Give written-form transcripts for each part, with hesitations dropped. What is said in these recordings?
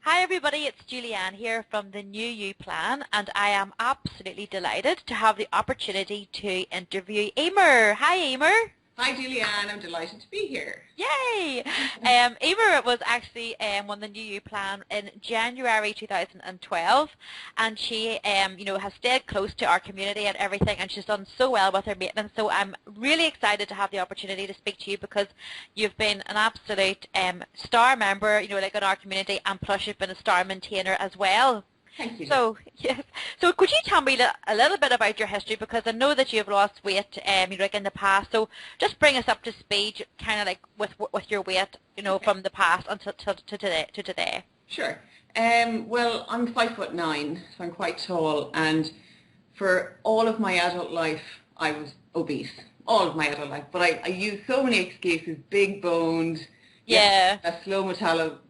Hi everybody, it's Julianne here from the New You Plan, and I am absolutely delighted to have the opportunity to interview Emer. Hi Emer. Hi Julianne, I'm delighted to be here. Yay! Emer was actually on the New You Plan in January 2012, and she has stayed close to our community and everything, and she's done so well with her maintenance. So I'm really excited to have the opportunity to speak to you because you've been an absolute star member, like in our community, and plus you've been a star maintainer as well. Thank you. So yes, so could you tell me a little bit about your history, because I know that you've lost weight, like in the past. So just bring us up to speed, kind of like with your weight, from the past until to today. Sure. Well, I'm 5'9", so I'm quite tall, and for all of my adult life, I was obese. All of my adult life, but I used so many excuses: big boned, Yeah. a slow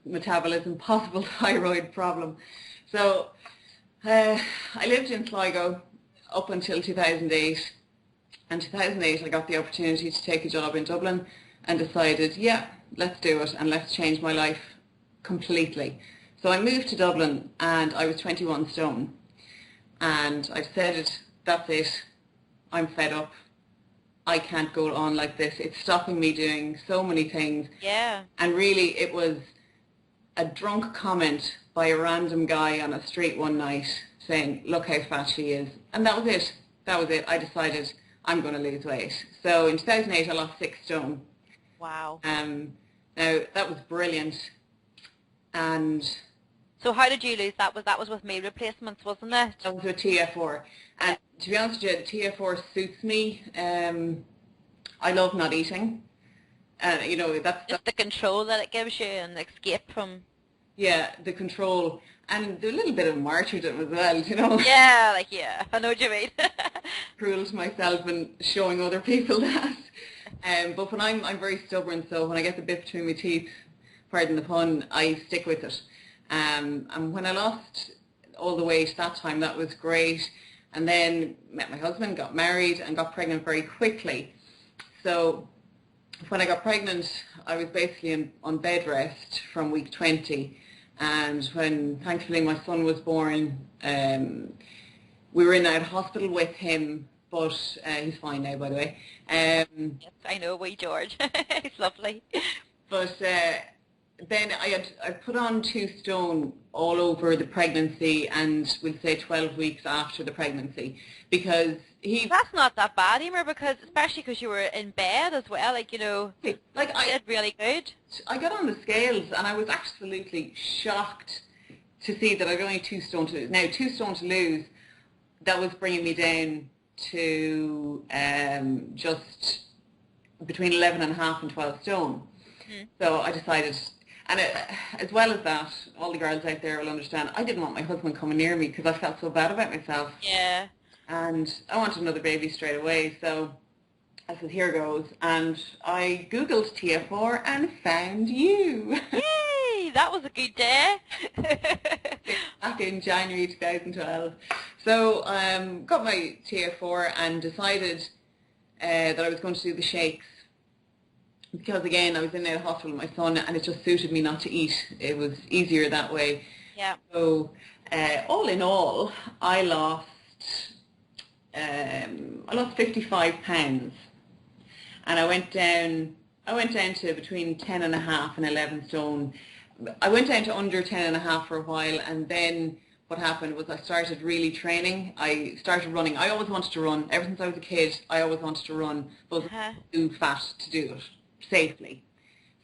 metabolism, possible thyroid problem. So I lived in Sligo up until 2008. And 2008 I got the opportunity to take a job in Dublin and decided, yeah, let's do it and let's change my life completely. So I moved to Dublin and I was 21 stone. And I decided, that's it, I'm fed up. I can't go on like this. It's stopping me doing so many things. Yeah. And really it was a drunk comment by a random guy on a street one night saying, look how fat she is. And that was it. That was it. I decided I'm going to lose weight. So in 2008 I lost 6 stone. Wow. Now that was brilliant. And So how did you lose that? Was with meal replacements, wasn't it? that was with TF4. And to be honest with you, TF4 suits me. I love not eating. That's Just the control that it gives you and escape from. yeah, the control and a little bit of martyrdom as well, Yeah, yeah, I know what you mean. cruel to myself and showing other people that. But when I'm very stubborn, so when I get the bit between my teeth, pardon the pun, I stick with it. And when I lost all the weight that time, that was great. And then met my husband, got married, and got pregnant very quickly. So when I got pregnant, I was basically on bed rest from week 20. And when, thankfully, my son was born, we were in and out of hospital with him, but he's fine now, by the way. Yes, I know, wee George. He's lovely. But then I put on 2 stone all over the pregnancy and we'll say 12 weeks after the pregnancy, because That's not that bad, Emer, because especially because you were in bed as well, like you I did really good. got on the scales and I was absolutely shocked to see that I'd only 2 stone to lose. Now 2 stone to lose, that was bringing me down to just between 11.5 and 12 stone. So I decided, and as well as that, all the girls out there will understand, I didn't want my husband coming near me because I felt so bad about myself. Yeah. And I wanted another baby straight away, so I said, here goes. And I Googled TF4 and found you. Yay! That was a good day. Back in January 2012. So got my TF4 and decided that I was going to do the shakes. Because again, I was in and out of hospital with my son and it just suited me not to eat. It was easier that way. Yeah. So all in all, I lost 55 pounds, and I went down to between 10.5 and 11 stone. I went down to under 10.5 for a while, and then what happened was I started really training. I started running. I always wanted to run. Ever since I was a kid, I always wanted to run, but I was too fat to do it safely.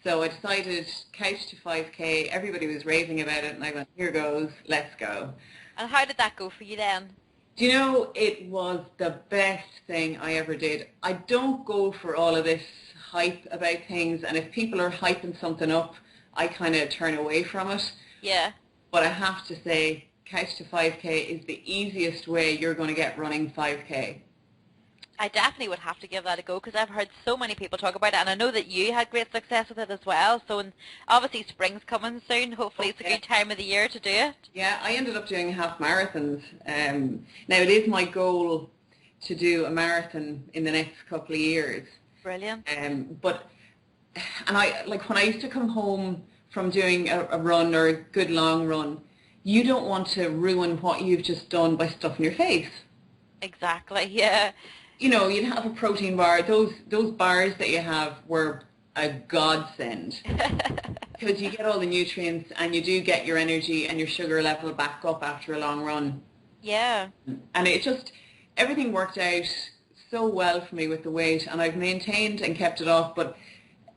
So I decided couch to 5K. Everybody was raving about it, and I went, here goes, let's go. And how did that go for you then? Do you know, it was the best thing I ever did. I don't go for all of this hype about things, and if people are hyping something up, I kind of turn away from it. Yeah. But I have to say, couch to 5K is the easiest way you're going to get running 5K. I definitely would have to give that a go because I've heard so many people talk about it, and I know that you had great success with it as well. So obviously spring's coming soon. Hopefully it's a good time of the year to do it. Yeah, I ended up doing half marathons. Now it is my goal to do a marathon in the next couple of years. Brilliant. And I, like, when I used to come home from doing a run or a good long run, you don't want to ruin what you've just done by stuffing your face. Exactly. Yeah. You know, you'd have a protein bar. Those bars that you have were a godsend because you get all the nutrients and you do get your energy and your sugar level back up after a long run. Yeah. And it just, everything worked out so well for me with the weight, and I've maintained and kept it off, but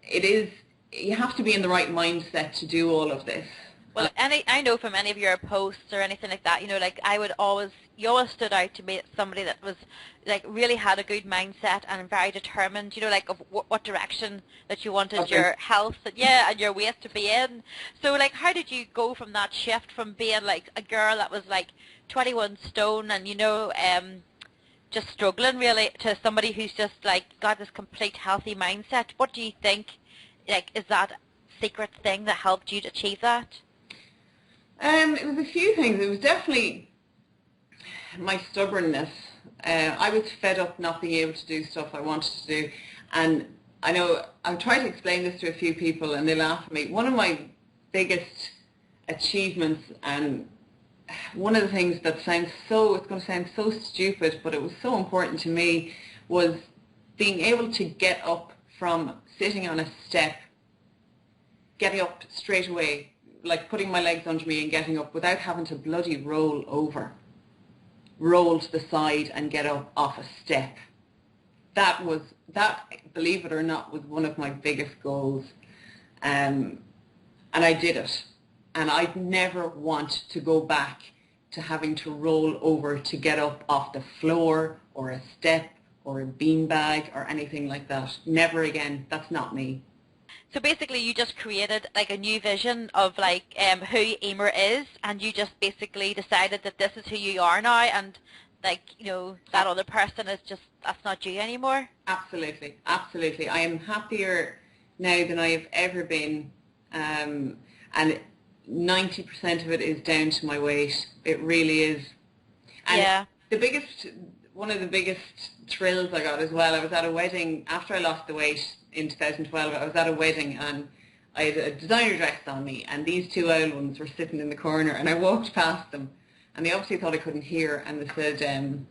it is, you have to be in the right mindset to do all of this. Well, I know from any of your posts or anything like that, you know, like you always stood out to me as somebody that was, like, really had a good mindset and very determined, you know, like, of what direction that you wanted your health, and your weight to be in. So, like, how did you go from that shift from being, like, a girl that was, like, 21 stone and, you know, just struggling, really, to somebody who's just, like, got this complete healthy mindset? What do you think, like, is that secret thing that helped you to achieve that? It was a few things. It was definitely my stubbornness. I was fed up not being able to do stuff I wanted to do. And I know I've tried to explain this to a few people and they laugh at me. One of my biggest achievements, and one of the things that it's going to sound so stupid, but it was so important to me, was being able to get up from sitting on a step, getting up straight away, like putting my legs under me and getting up without having to bloody roll over, roll to the side and get up off a step. That, believe it or not, was one of my biggest goals. And I did it. And I'd never want to go back to having to roll over to get up off the floor or a step or a beanbag or anything like that. Never again. That's not me. So basically you just created like a new vision of like who Emer is, and you just basically decided that this is who you are now, and like, you know, that other person is just, that's not you anymore. Absolutely, absolutely. I am happier now than I have ever been, and 90% of it is down to my weight. It really is. And yeah. One of the biggest thrills I got as well, I was at a wedding after I lost the weight in 2012. I was at a wedding and I had a designer dress on me, and these two old ones were sitting in the corner, and I walked past them and they obviously thought I couldn't hear, and they said,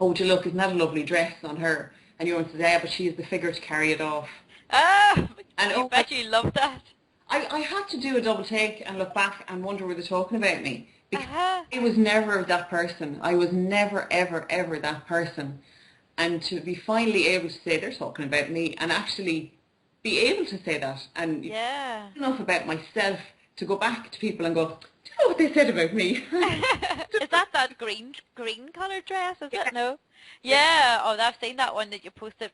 oh, would you look, isn't that a lovely dress on her? And you said, yeah, but she has the figure to carry it off. Ah, and I bet you loved that. I had to do a double take and look back and wonder were they talking about me. Because I was never that person. I was never, ever, ever that person. And to be finally able to say they're talking about me, and actually be able to say that, and enough about myself to go back to people and go, do you know what they said about me? Is that green coloured dress? Is it? No. Yeah. Oh, I've seen that one that you posted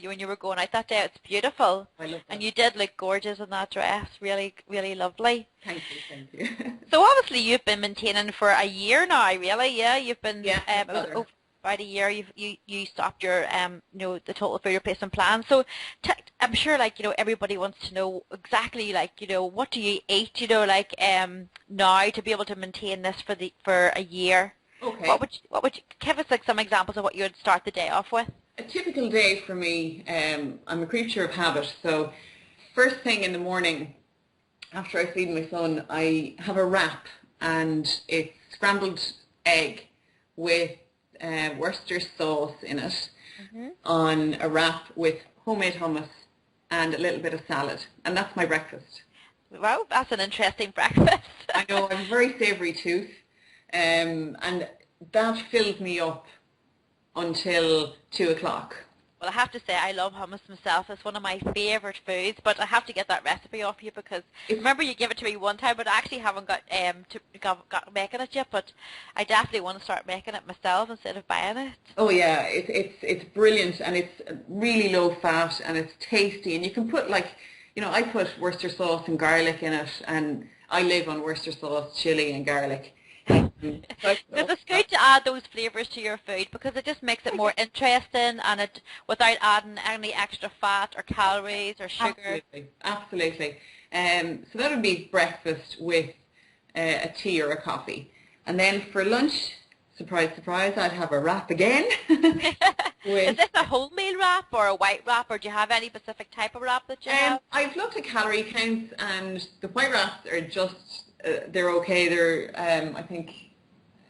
when you were going out that day. It's beautiful. I love that. And you did look gorgeous in that dress. Really, really lovely. Thank you. So obviously you've been maintaining for a year now, really. Yeah, you've been. It was about a year. You stopped your you know, the total food replacement plan. So I'm sure, like, you know, everybody wants to know exactly, like, you know, what do you eat, you know, like now to be able to maintain this for a year. Okay. What would you give us, like, some examples of what you would start the day off with? A typical day for me, I'm a creature of habit. So first thing in the morning, after I feed my son, I have a wrap, and it's scrambled egg with Worcester sauce in it, on a wrap with homemade hummus and a little bit of salad, and that's my breakfast. Wow, that's an interesting breakfast. I know, I have a very savoury tooth, and that fills me up until 2 o'clock. Well, I have to say I love hummus myself. It's one of my favourite foods, but I have to get that recipe off you, because remember you gave it to me one time, but I actually haven't got making it yet. But I definitely want to start making it myself instead of buying it. Oh yeah, it's brilliant, and it's really low fat, and it's tasty, and you can put, like, you know, I put Worcester sauce and garlic in it, and I live on Worcester sauce, chilli and garlic. Because it's good to add those flavours to your food, because it just makes it more interesting, and it without adding any extra fat or calories or sugar. Absolutely. So that would be breakfast with a tea or a coffee. And then for lunch, surprise, surprise, I'd have a wrap again. Is with this a wholemeal wrap or a white wrap, or do you have any specific type of wrap that you have? I've looked at calorie counts, and the white wraps are just they're okay. They're I think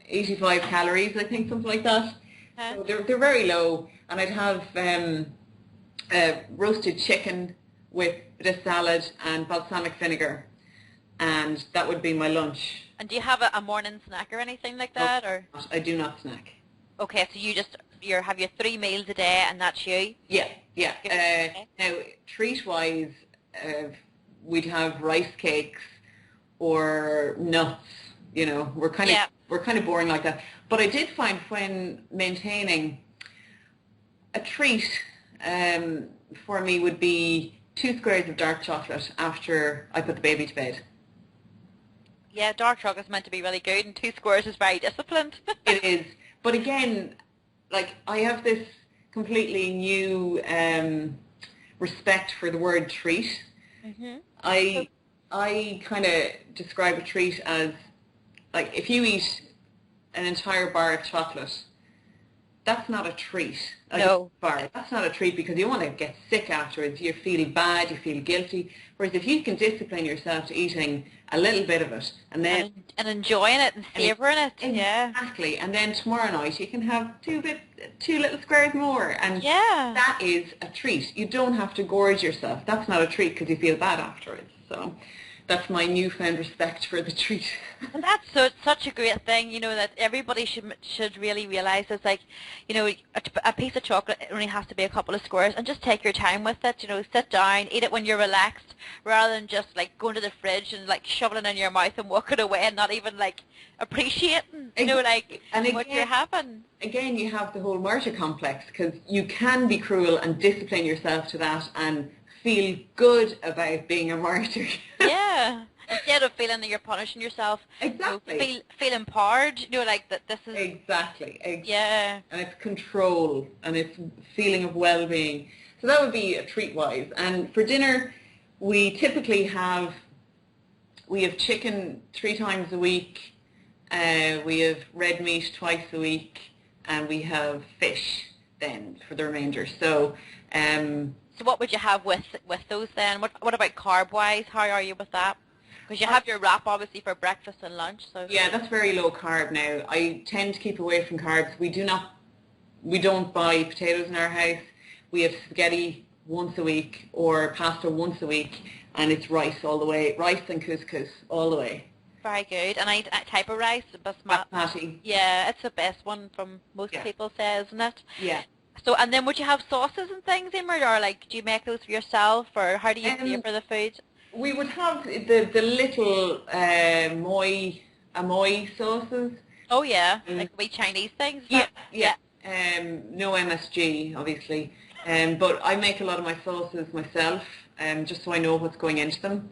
85 calories, I think, something like that. Huh? So they're very low, and I'd have roasted chicken with a bit of salad and balsamic vinegar, and that would be my lunch. And do you have a morning snack or anything like No, that, or? I do not snack. Okay, so you have your 3 meals a day, and that's you. Yeah, yeah. Okay. Now, treat-wise, we'd have rice cakes or nuts. You know, we're kind of boring like that. But I did find when maintaining a treat for me would be 2 squares of dark chocolate after I put the baby to bed. Yeah, dark chocolate's meant to be really good, and 2 squares is very disciplined. It is. But again, like, I have this completely new respect for the word treat. Mhm. I kind of describe a treat as, like, if you eat an entire bar of chocolate, that's not a treat. No. Bar. That's not a treat, because you want to get sick afterwards. You feel bad, you feel guilty. Whereas if you can discipline yourself to eating a little bit of it, and then And enjoying it and savouring it. Yeah. exactly, and then tomorrow night you can have two little squares more, and Yeah. that is a treat. You don't have to gorge yourself. That's not a treat because you feel bad afterwards. So that's my newfound respect for the treat. And that's such a great thing, that everybody should really realize. It's like, a piece of chocolate only has to be a couple of squares, and just take your time with it. Sit down, eat it when you're relaxed, rather than just like going to the fridge and like shoving it in your mouth and walking away and not even like appreciating, like and what you're having. Again, you have the whole martyr complex, because you can be cruel and discipline yourself to that and feel good about being a martyr. Yeah. Instead of feeling that you're punishing yourself, Exactly. feel empowered, like that this is... Exactly. Yeah. And it's control, and it's feeling of well-being. So that would be a treat-wise. And for dinner, we typically have chicken 3 times a week, we have red meat twice a week, and we have fish then for the remainder. So So what would you have with those then? What about carb-wise? How are you with that? Because you have your wrap obviously for breakfast and lunch. So yeah, that's very low carb now. I tend to keep away from carbs. We don't buy potatoes in our house. We have spaghetti once a week or pasta once a week, and it's rice all the way, rice and couscous all the way. very good. And I type of rice, Basmati. Yeah, it's the best one from most people say, isn't it? Yeah. So, and then would you have sauces and things, Emer, or like do you make those for yourself, or how do you pay for the food? We would have the little amoy sauces. Oh yeah, like wee Chinese things. Yeah. No MSG, obviously. But I make a lot of my sauces myself, just so I know what's going into them.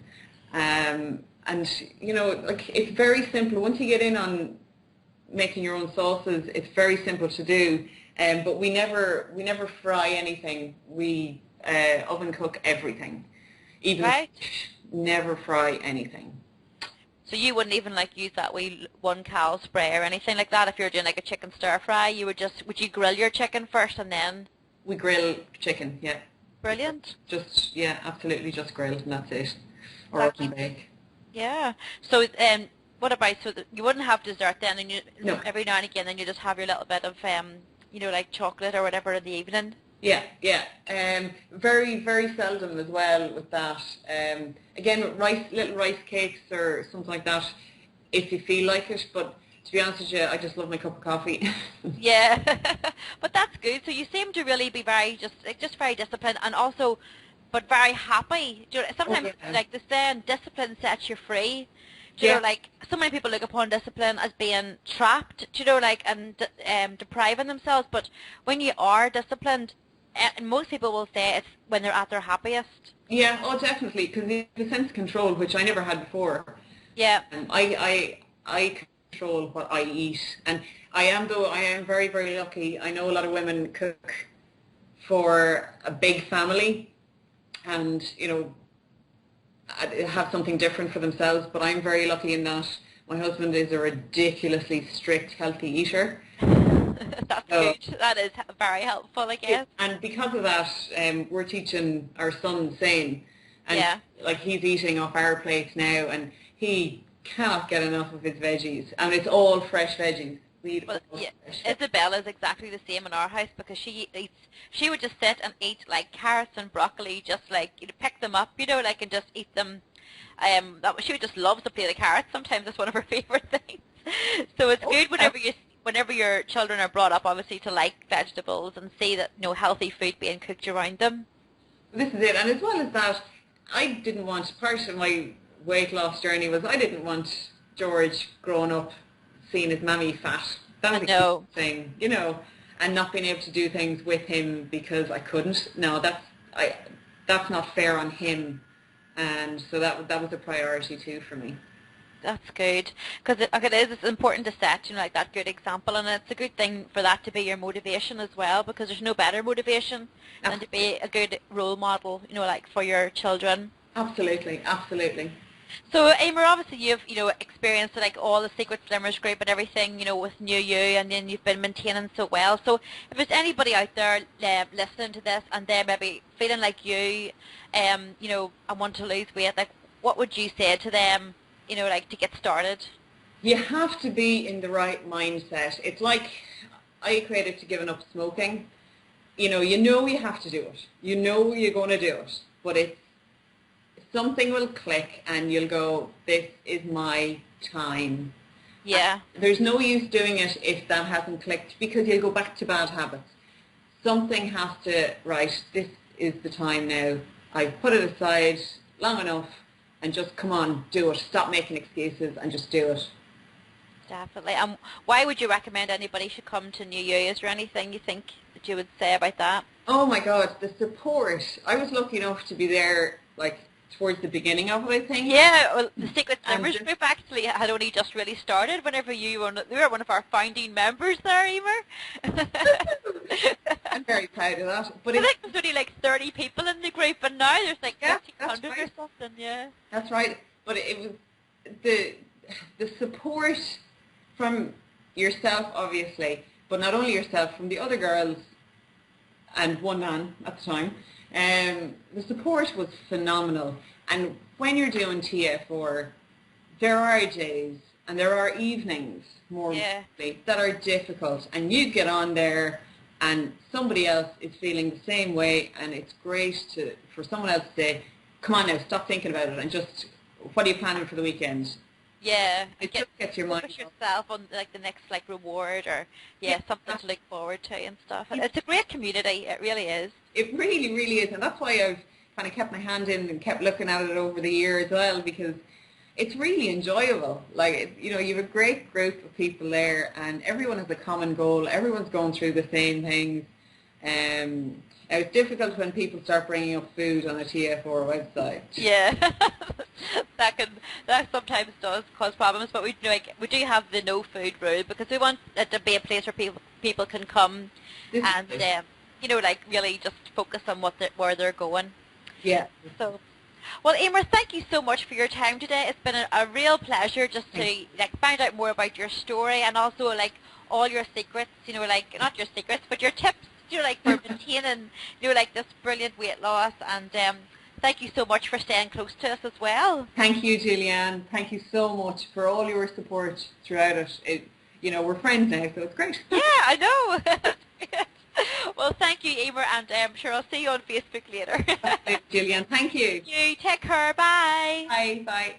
And like, it's very simple. Once you get in on making your own sauces, it's very simple to do. But we never fry anything. We oven cook everything. Even never fry anything. So you wouldn't even like use that wee 1 cal spray or anything like that if you're doing like a chicken stir fry? Would you grill your chicken first and then? We grill chicken, yeah. Brilliant. Absolutely just grilled, and that's it. Or oven bake. Yeah. So what about, you wouldn't have dessert then, and No. every now and again then you just have your little bit of like chocolate or whatever in the evening? Yeah. Very, very seldom as well with that. Again, with little rice cakes or something like that, if you feel like it. But to be honest with you, I just love my cup of coffee. Yeah, but that's good. So you seem to really be very just very disciplined, and also, but very happy. Sometimes like the saying, discipline sets you free. Like so many people look upon discipline as being trapped, and depriving themselves. But when you are disciplined, and most people will say it's when they're at their happiest. Yeah, oh definitely, because you have a sense of control, which I never had before. Yeah. I control what I eat, and I am very, very lucky. I know a lot of women cook for a big family, and have something different for themselves, but I'm very lucky in that My husband is a ridiculously strict healthy eater. That's So, good. That is very helpful, I guess. and because of that, we're teaching our son the same. And Yeah. like he's eating off our plates now, and he cannot get enough of his veggies. And it's all fresh veggies. We eat Well, all yeah, fresh veggies. Isabella is exactly the same in our house because she would just sit and eat like carrots and broccoli, just like pick them up, like and just eat them. She would just love to plate of carrots. Sometimes it's one of her favorite things. So it's Oh, good whenever your children are brought up, obviously, to like vegetables and see that healthy food being cooked around them. this is it. And as well as that, I didn't want, part of my weight loss journey was I didn't want George growing up seeing his mammy fat. That I was a know. huge thing, and not being able to do things with him because I couldn't. No, that's not fair on him. And so that was a priority too for me. That's good because it's important to set like that good example, and it's a good thing for that to be your motivation as well, because there's no better motivation than to be a good role model, like for your children. Absolutely, absolutely. So, Emer, obviously you've, experienced like all the Secret Slimmers group and everything, with New You, and then you've been maintaining so well. So, if there's anybody out there listening to this and they're maybe feeling like you, and want to lose weight, like, what would you say to them, like to get started? You have to be in the right mindset. It's like I equate it to giving up smoking. You have to do it. You know you're going to do it, but something will click and you'll go, this is my time. Yeah. And there's no use doing it if that hasn't clicked, because you'll go back to bad habits. Something has to, right, this is the time now. I've put it aside long enough, and just come on, do it. Stop making excuses and just do it. Definitely. Why would you recommend anybody should come to New You? Is there anything you think that you would say about that? Oh my God, the support. I was lucky enough to be there, like, towards the beginning of it, I think. Yeah, well, the Secret Slimmers group actually had only just really started whenever you were one of our founding members there, Emer. I'm very proud of that. But I think there's only like 30 people in the group, and now there's like 1,500 right. or something, yeah. That's right. But it was the support from yourself, obviously, but not only yourself, from the other girls and one man at the time. The support was phenomenal. And when you're doing TF4, there are days and there are evenings, more importantly, that are difficult. And you get on there and somebody else is feeling the same way, and it's great for someone else to say, come on now, stop thinking about it, and just, what are you planning for the weekend? Yeah, It just gets your mind focus yourself on like the next like reward, or something to look forward to and stuff. And it's a great community, it really is. It really, really is, and that's why I've kind of kept my hand in and kept looking at it over the year as well, because it's really enjoyable. Like, you have a great group of people there, and everyone has a common goal. Everyone's going through the same things. Now it's difficult when people start bringing up food on a TF4 website. Yeah, that sometimes does cause problems, but we do have the no food rule, because we want it to be a place where people can come and like really just focus on where they're going. Yeah. So, well, Emer, thank you so much for your time today. It's been a real pleasure just to like find out more about your story, and also like all your secrets. Like not your secrets, but your tips. Like for maintaining, like this brilliant weight loss. And thank you so much for staying close to us as well. Thank you, Julianne. Thank you so much for all your support throughout it. We're friends now, so it's great. Yeah, I know. Well, thank you, Emer, and I'm sure I'll see you on Facebook later. Julianne, thank you. You take care. Bye. Bye. Bye.